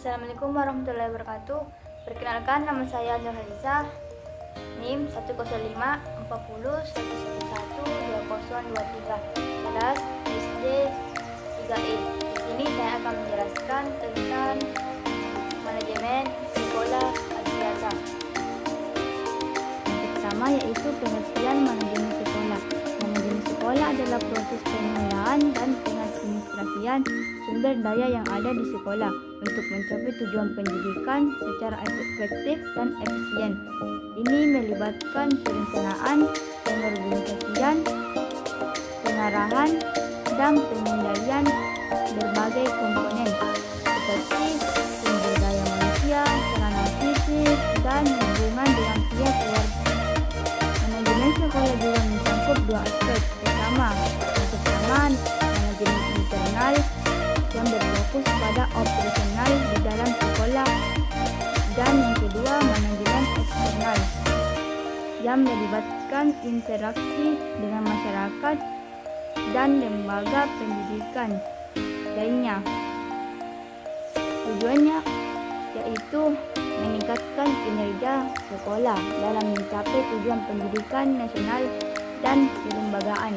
Assalamualaikum warahmatullahi wabarakatuh. Perkenalkan, nama saya Nurhaliza, NIM 10540112023, kelas SD 3E. Di sini saya akan menjelaskan tentang manajemen sekolah Adiata. Yang pertama yaitu pengertian manajemen sekolah. Manajemen sekolah adalah proses pengelolaan dan pengadministrasian sumber daya yang ada di sekolah untuk mencapai tujuan pendidikan secara efektif dan efisien. Ini melibatkan perencanaan, pengorganisasian, pengarahan, dan pengendalian berbagai komponen seperti sumber daya manusia, sarana fisik, dan hubungan dengan pihak luar. Manajemen sekolah juga mencakup dua aspek. Pertama, manajemen internal yang berfokus pada operasional di dalam sekolah, dan yang kedua manajemen eksternal yang melibatkan interaksi dengan masyarakat dan lembaga pendidikan lainnya. Tujuannya yaitu meningkatkan kinerja sekolah dalam mencapai tujuan pendidikan nasional dan kelembagaan.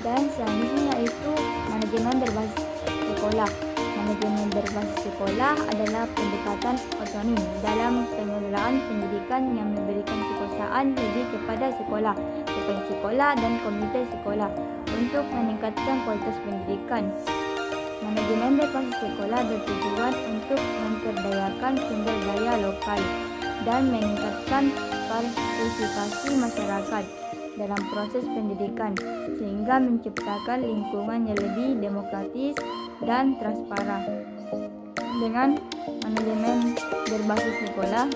Dan selanjutnya yaitu manajemen berbasis sekolah. Manajemen berbasis sekolah adalah pendekatan otonom dalam pengelolaan pendidikan yang memberikan kekuasaan lebih kepada sekolah, kepala sekolah, dan komite sekolah untuk meningkatkan kualitas pendidikan. Manajemen berbasis sekolah bertujuan untuk memperdayakan sumber daya lokal dan meningkatkan partisipasi masyarakat dalam proses pendidikan, sehingga menciptakan lingkungan yang lebih demokratis dan transparan. Dengan manajemen berbasis sekolah,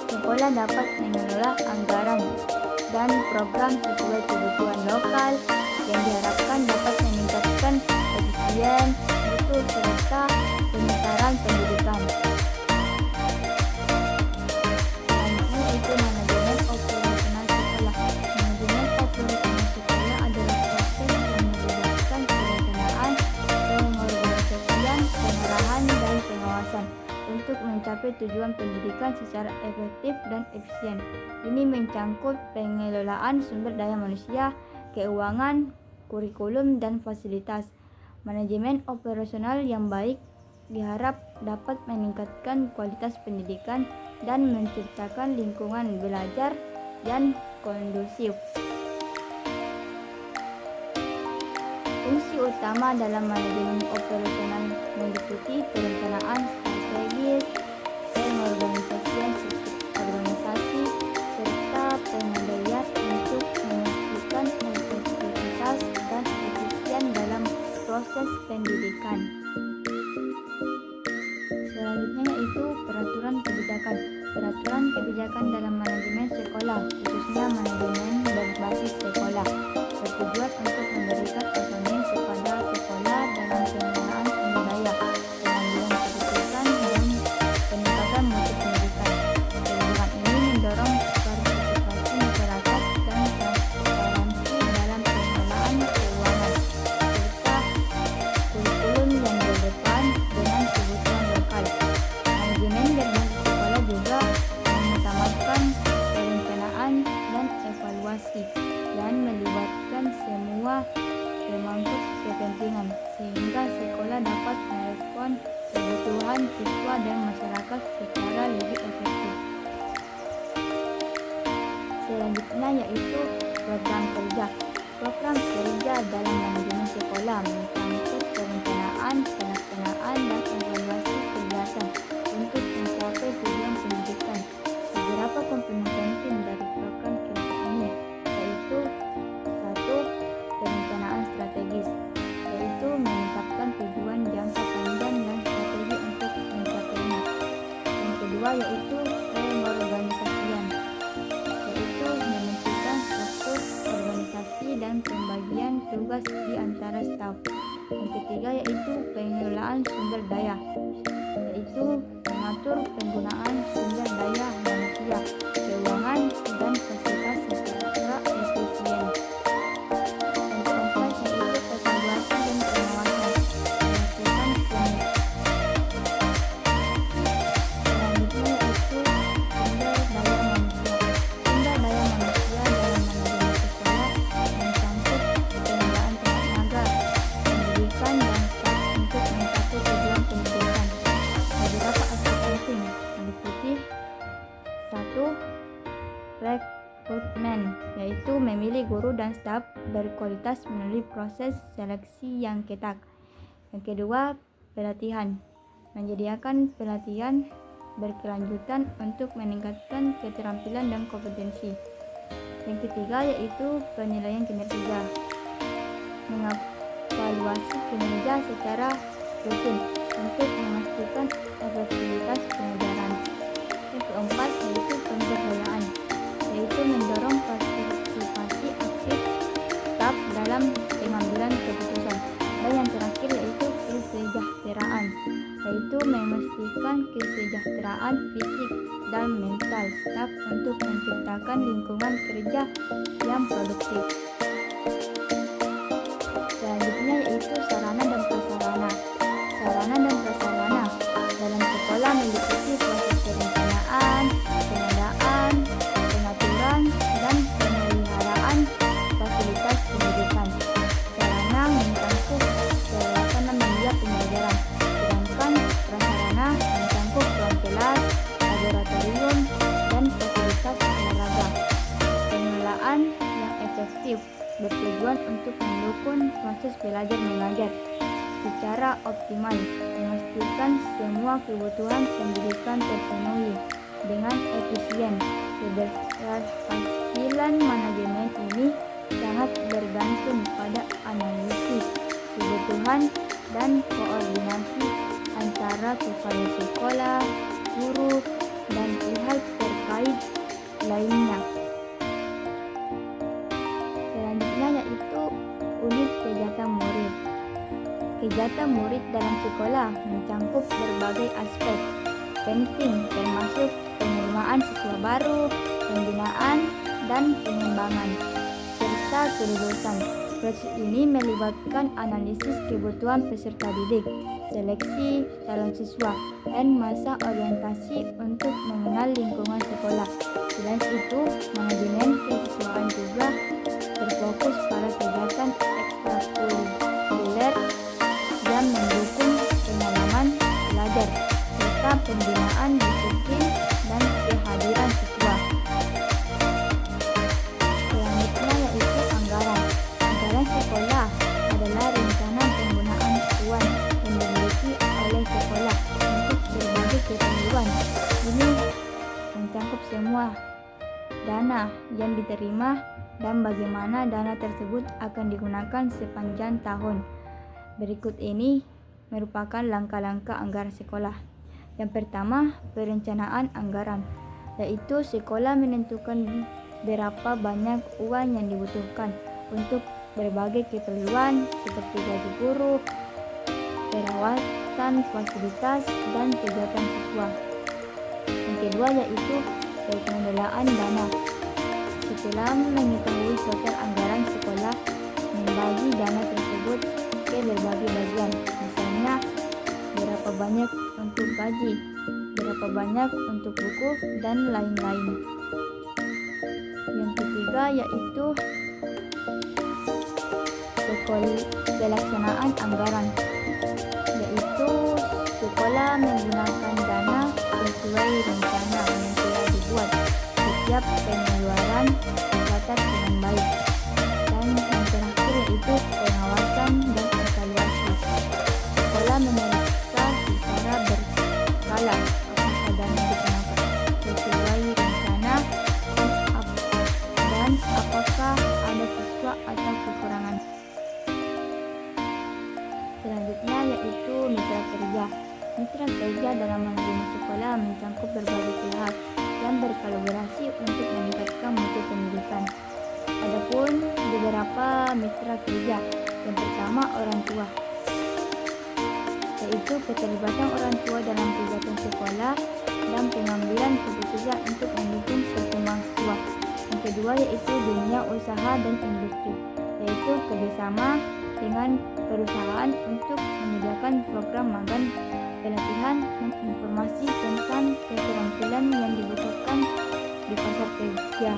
sekolah dapat mengelola anggaran dan program sesuai kebutuhan lokal yang diharapkan dapat meningkatkan efisien, mutu, serta penyetaraan pendidikan. Selanjutnya itu manajemen operasional sekolah. Manajemen operasional sekolah adalah proses yang melibatkan perencanaan, pengorganisasian, pengarahan, dan pengawasan untuk mencapai tujuan pendidikan secara efektif dan efisien. Ini mencangkup pengelolaan sumber daya manusia, keuangan, kurikulum, dan fasilitas. Manajemen operasional yang baik diharap dapat meningkatkan kualitas pendidikan dan menciptakan lingkungan belajar yang kondusif. Fungsi utama dalam manajemen operasional meliputi perencanaan strategis, pengorganisasian organisasi, serta pengendalian untuk memastikan efektivitas dan efisien dalam proses pendidikan. Selanjutnya yaitu peraturan kebijakan. Peraturan kebijakan dalam manajemen sekolah, khususnya manajemen berbasis sekolah, bertujuan untuk memberikan otonomi kepada sekolah dalam pengelolaan sumber daya, pengambilan keputusan, dan peningkatan mutu pendidikan. Kebijakan ini mendorong partisipasi masyarakat dan transparansi dalam pengelolaan keuangan, serta kurikulum yang relevan dengan kebutuhan lokal. Manajemen berbasis sekolah juga mengutamakan perencanaan dan evaluasi dan melibatkan semua pemangku kepentingan, sehingga sekolah dapat merespon kebutuhan siswa dan masyarakat secara lebih efektif. Selanjutnya yaitu program kerja. Program kerja dalam manajemen sekolah mencangkup perencanaan, pelaksanaan, dan evaluasi kegiatan untuk mencapai tujuan pendidikan. Beberapa komponen penting dari program kerja ini yaitu: 1. Perencanaan strategis, yaitu menetapkan tujuan jangka panjang dan strategi untuk mencapainya. Yang kedua yaitu pengorganisasian, yaitu menentukan struktur organisasi dan pembagian tugas di antara staf. Yang ketiga yaitu pengelolaan sumber daya, yaitu mengatur penggunaan sumber daya manusia, keuangan, dan fasilitas secara efisien. Yang keempat yaitu evaluasi dan pengawasan, melakukan dan staf berkualitas melalui proses seleksi yang ketat. Yang kedua, pelatihan. Menyediakan pelatihan berkelanjutan untuk meningkatkan keterampilan dan kompetensi. Yang ketiga yaitu penilaian kinerja. Mengevaluasi kinerja secara rutin untuk memastikan efektivitas pengajaran. Yang keempat yaitu pemberdayaan, yaitu mendorong partisipasi aktif staf dalam pengambilan keputusan. Dan yang terakhir yaitu kesejahteraan, yaitu memastikan kesejahteraan fisik dan mental staf untuk menciptakan lingkungan kerja yang produktif. Selanjutnya yaitu sarana dan prasarana. Sarana dan prasarana dalam sekolah meliputi proses perencanaan, pengadaan, pengaturan, dan pemeliharaan fasilitas pendidikan. Sarana mencakup peralatan dan media pembelajaran, sedangkan prasarana mencakup ruang kelas, laboratorium, dan fasilitas olahraga. Pengelolaan yang efektif bertujuan untuk mendukung proses belajar mengajar secara optimal, memastikan semua kebutuhan pendidikan terpenuhi dengan efisien. Keberhasilan manajemen ini sangat bergantung pada analisis kebutuhan dan koordinasi antara kepala sekolah, guru, dan pihak terkait lainnya. Selanjutnya yaitu unit kegiatan murid. Kegiatan murid dalam sekolah mencakup berbagai aspek penting termasuk penerimaan siswa baru, pembinaan, dan pengembangan, serta kelulusan. Proses ini melibatkan analisis kebutuhan peserta didik, seleksi calon siswa, dan masa orientasi untuk mengenal lingkungan sekolah. Selain itu, manajemen kesiswaan juga berfokus pada kegiatan ekstrakurikuler yang mendukung pengalaman belajar, serta pembinaan disiplin dan kehadiran siswa. Selanjutnya yaitu anggaran. Anggaran sekolah adalah rencana penggunaan uang yang dimiliki oleh sekolah untuk berbagai keperluan. Ini mencakup semua dana yang diterima dan bagaimana dana tersebut akan digunakan sepanjang tahun. Berikut ini merupakan langkah-langkah anggaran sekolah. Yang pertama, perencanaan anggaran, yaitu sekolah menentukan berapa banyak uang yang dibutuhkan untuk berbagai keperluan seperti gaji guru, perawatan fasilitas, dan kegiatan siswa. Yang kedua yaitu pengelolaan dana. Setelah mengetahui total anggaran sekolah, membagi dana tersebut ke berbagai bagian, misalnya berapa banyak untuk gaji, berapa banyak untuk buku, dan lain-lain. Yang ketiga yaitu pelaksanaan anggaran, yaitu sekolah menggunakan dana sesuai rencana yang telah dibuat. Setiap pengeluaran tercatat dengan baik. Dan yang terakhir yaitu pengawasan dan evaluasi. Sekolah memeriksa secara berkala apakah dana digunakan sesuai rencana dan apakah ada siswa atau kekurangan. Selanjutnya yaitu mitra kerja. Mitra kerja dalam manajemen sekolah mencakup berbagai pihak yang berkolaborasi untuk meningkatkan mutu pendidikan. Adapun beberapa mitra kerja. Yang pertama, orang tua, yaitu keterlibatan orang tua dalam kegiatan sekolah dan pengambilan keputusan untuk mendukung perkembangan siswa. Yang kedua yaitu dunia usaha dan industri, yaitu kerjasama dengan perusahaan untuk menyediakan program magang, pelatihan, dan informasi tentang keterampilan yang dibutuhkan di pasar kerja.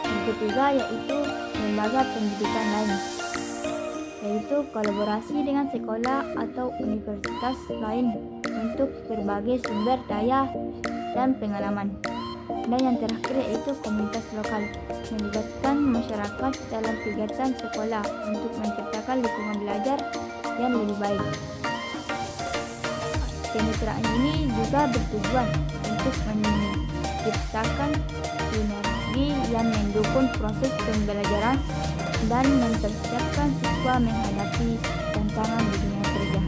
Yang ketiga yaitu lembaga pendidikan lain, yaitu kolaborasi dengan sekolah atau universitas lain untuk berbagai sumber daya dan pengalaman. Dan yang terakhir yaitu komunitas lokal, melibatkan masyarakat dalam kegiatan sekolah untuk menciptakan lingkungan belajar yang lebih baik. Kemitraan ini juga bertujuan untuk menciptakan sinergi yang mendukung proses pembelajaran dan mempersiapkan siswa menghadapi tantangan di dunia kerja.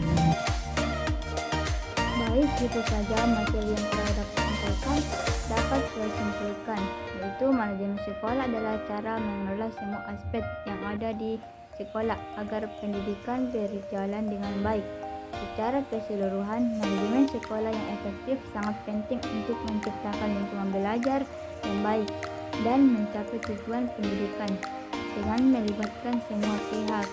Baik, itu saja materi yang saya dapat sampaikan. Dapat saya simpulkan, yaitu manajemen sekolah adalah cara mengelola semua aspek yang ada di sekolah agar pendidikan berjalan dengan baik. Secara keseluruhan, manajemen sekolah yang efektif sangat penting untuk menciptakan lingkungan belajar yang baik dan mencapai tujuan pendidikan dengan melibatkan semua pihak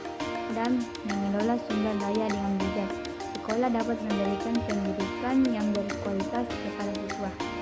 dan mengelola sumber daya dengan bijak. Sekolah dapat memberikan pendidikan yang berkualitas kepada siswa.